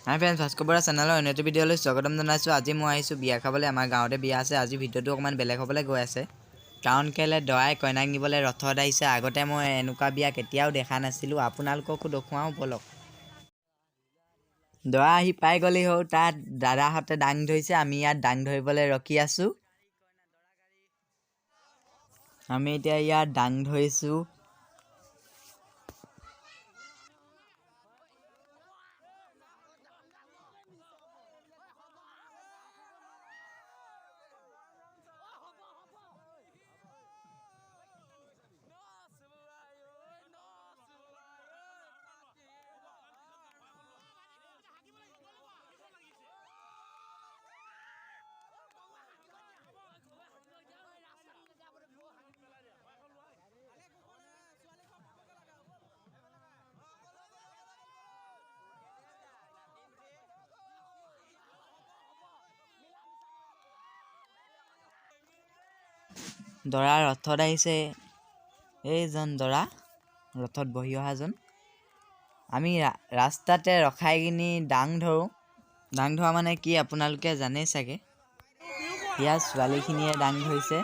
হাই friends, Bhaskar Bora চেনেলৰ অন্য এটা ভিডিঅ'লৈ স্বাগতম জনাইছোঁ। আজি মই আহিছোঁ বিয়া খাবলৈ। আমাৰ গাঁৱতে বিয়া আছে। আজি ভিডিঅ'টো অকণমান বেলেগ হ'বলৈ গৈ আছে, কাৰণ কেলৈ দৰাই কইনাক নিবলৈ ৰথত আহিছে। আগতে মই এনেকুৱা বিয়া কেতিয়াও দেখা নাছিলোঁ। আপোনালোককো দেখুৱাওঁ ব'লক। দৰা আহি পাই গ'লেই হ'ল। তাত দাদাহঁতে দাং ধৰিছে, আমি ইয়াত দাং ধৰিবলৈ ৰখি আছোঁ। আমি এতিয়া ইয়াত দাং ধৰিছোঁ। দৰা ৰথত আহিছে। এইজন দৰা ৰথত বহি অহাজন। আমি ৰাস্তাতে ৰখাই কিনি দাং ধৰোঁ। দাং ধৰা মানে কি আপোনালোকে জানেই চাগে। ইয়াত ছোৱালীখিনিয়ে দাং ধৰিছে।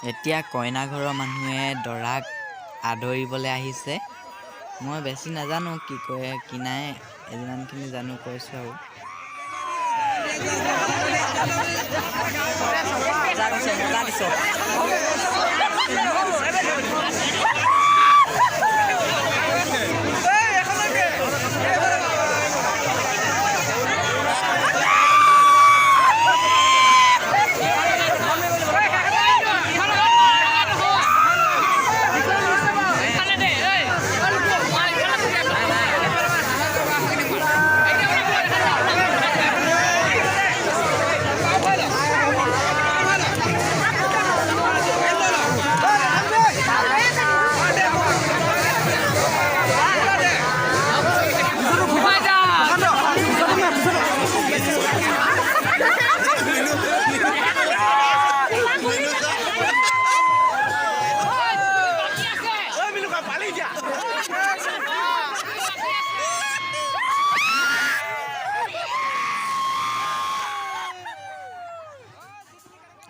এতিয়া কইনা ঘৰৰ মানুহে দৰাক আদৰিবলৈ আহিছে। মই বেছি নাজানো কি কয় কি নাই, যিমানখিনি জানো কৈছোঁ আৰু।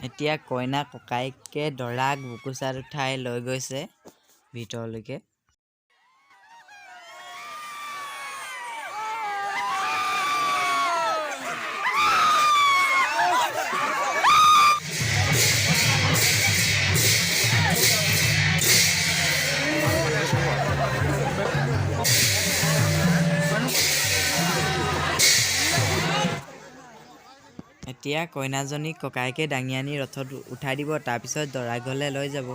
এতিয়া কইনা ককাইকে দৰাক বুকুচাত উঠাই লৈ গৈছে ভিতৰলৈকে। এতিয়া কইনাজনীক ককাইকে দাঙি আনি ৰথত উঠাই দিব, তাৰপিছত দৰা ঘৰলৈ লৈ যাব।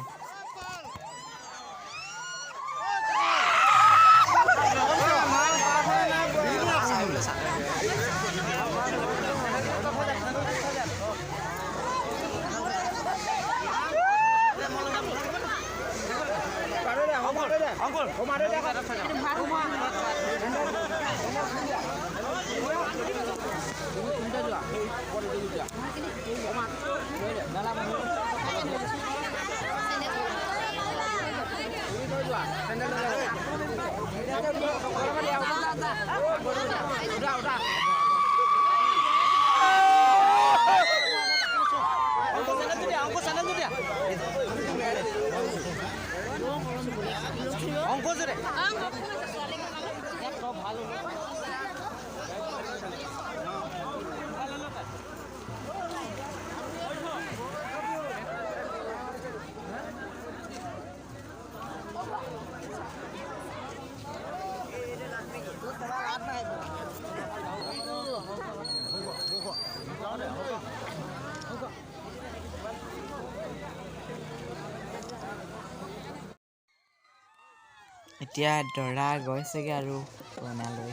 এতিয়া দৰা গৈছেগৈ আৰু কইনালৈ।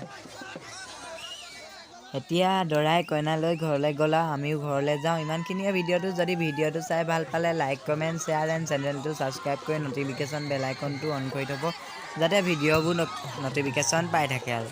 এতিয়া দৰাই কইনালৈ ঘৰলৈ গ'লা, আমিও ঘৰলৈ যাওঁ। ইমানখিনিয়ে ভিডিঅ'টো। যদি ভিডিঅ'টো চাই ভাল পালে লাইক কমেণ্ট শ্বেয়াৰ এণ্ড চেনেলটো ছাবস্ক্ৰাইব কৰি ন'টিফিকেশ্যন বেল আইকনটো অন কৰি থ'ব, যাতে ভিডিঅ'বোৰ ন'টিফিকেশ্যন পাই থাকে আৰু।